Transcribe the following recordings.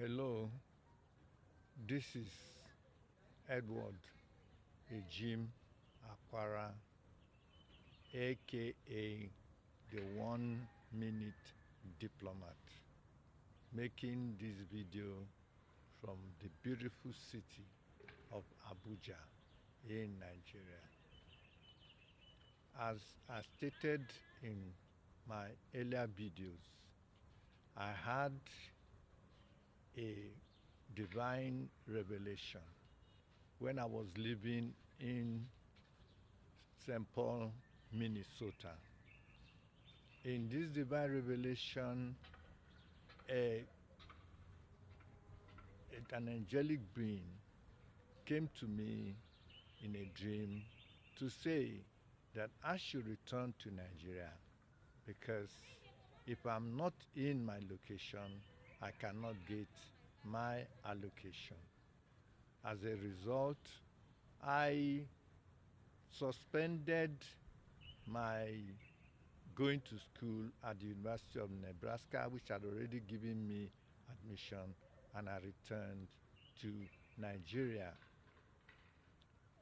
Hello, this is Edward Ejim Akwara, aka the 1 Minute Diplomat, making this video from the beautiful city of Abuja in Nigeria. As I stated in my earlier videos, I had a divine revelation when I was living in St. Paul, Minnesota. In this divine revelation, an angelic being came to me in a dream to say that I should return to Nigeria because if I'm not in my location, I cannot get my allocation. As a result, I suspended my going to school at the University of Nebraska, which had already given me admission, and I returned to Nigeria.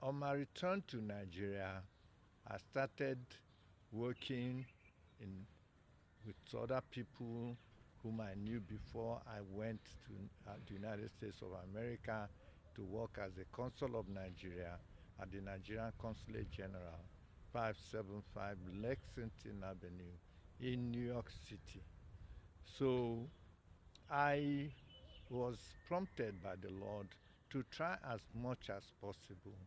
On my return to Nigeria, I started working with other people whom I knew before I went to the United States of America to work as a Consul of Nigeria at the Nigerian Consulate General, 575 Lexington Avenue in New York City. So I was prompted by the Lord to try as much as possible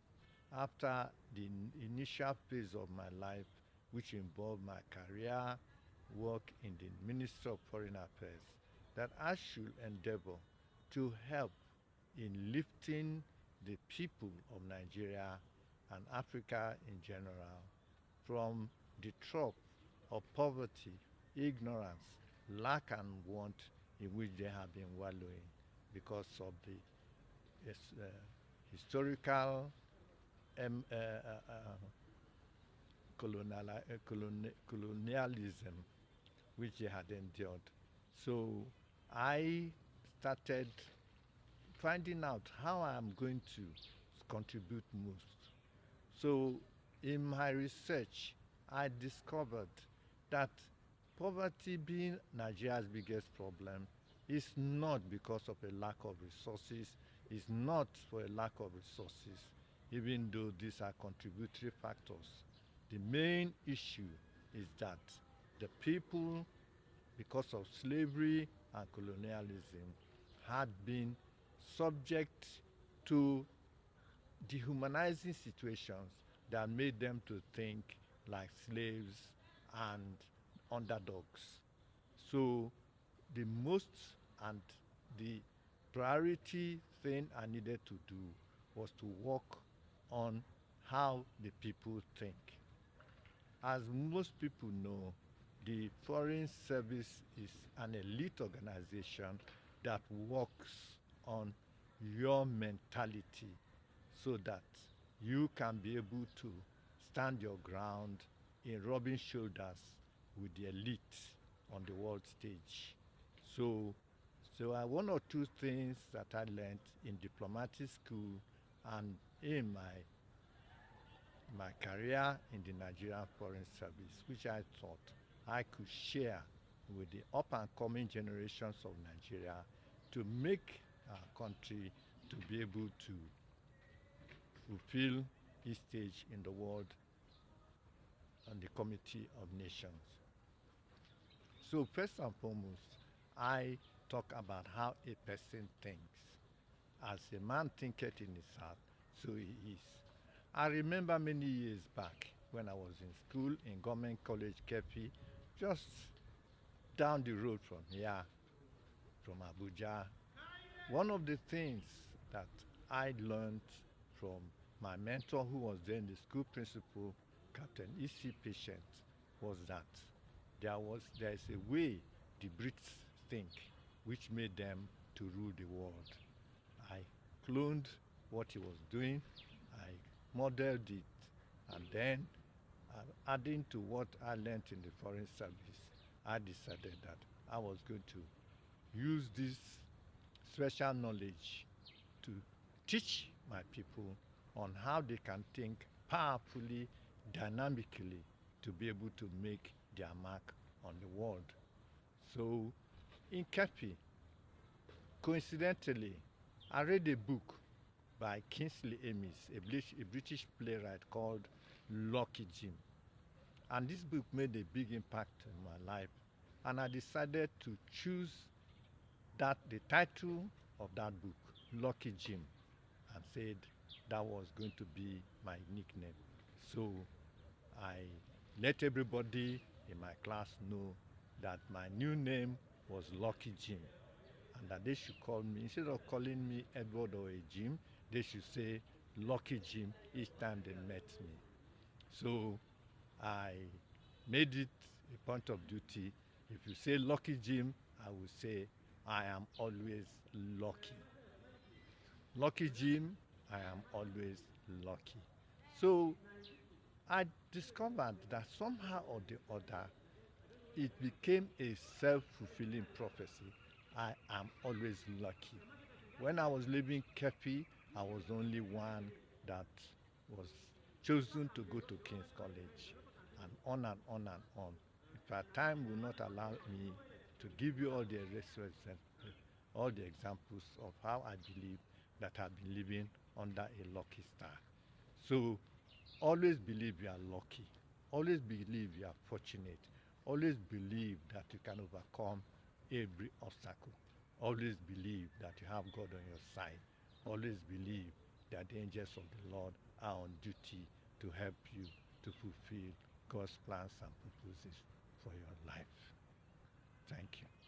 after the initial phase of my life, which involved my career, work in the Ministry of Foreign Affairs, that I should endeavor to help in lifting the people of Nigeria and Africa in general from the trough of poverty, ignorance, lack and want in which they have been wallowing because of the historical colonialism which they had endured. So I started finding out how I'm going to contribute most. So in my research, I discovered that poverty being Nigeria's biggest problem is not because of a lack of resources, is not for a lack of resources, even though these are contributory factors. The main issue is that the people, because of slavery and colonialism, had been subject to dehumanizing situations that made them to think like slaves and underdogs. So the most and the priority thing I needed to do was to work on how the people think. As most people know, the Foreign Service is an elite organization that works on your mentality so that you can be able to stand your ground in rubbing shoulders with the elite on the world stage. So, so one or two things that I learned in diplomatic school and in my career in the Nigerian Foreign Service, which I thought I could share with the up and coming generations of Nigeria to make our country to be able to fulfill its stage in the world and the Committee of Nations. So first and foremost, I talk about how a person thinks. As a man thinketh in his heart, so he is. I remember many years back when I was in school in Government College Kefi, just down the road from here, from Abuja. One of the things that I learned from my mentor, who was then the school principal, Captain E.C. Patient, was that there is a way the Brits think which made them to rule the world. I cloned what he was doing, I modeled it, and then adding to what I learned in the Foreign Service, I decided that I was going to use this special knowledge to teach my people on how they can think powerfully, dynamically, to be able to make their mark on the world. So in Kepi, coincidentally, I read a book by Kingsley Amis, a British playwright called Lucky Jim. And this book made a big impact in my life. And I decided to choose the title of that book, Lucky Jim, and said that was going to be my nickname. So I let everybody in my class know that my new name was Lucky Jim, and that they should call me, instead of calling me Edward or Ejim, they should say Lucky Jim each time they met me. So I made it a point of duty. If you say Lucky Jim, I will say I am always lucky. Lucky Jim, I am always lucky. So I discovered that somehow or the other, it became a self-fulfilling prophecy. I am always lucky. When I was leaving Kepi, I was the only one that was chosen to go to King's College, and on and on and on. If our time will not allow me to give you all the examples of how I believe that I've been living under a lucky star. So always believe you are lucky. Always believe you are fortunate. Always believe that you can overcome every obstacle. Always believe that you have God on your side. Always believe that the angels of the Lord are on duty to help you to fulfill God's plans and purposes for your life. Thank you.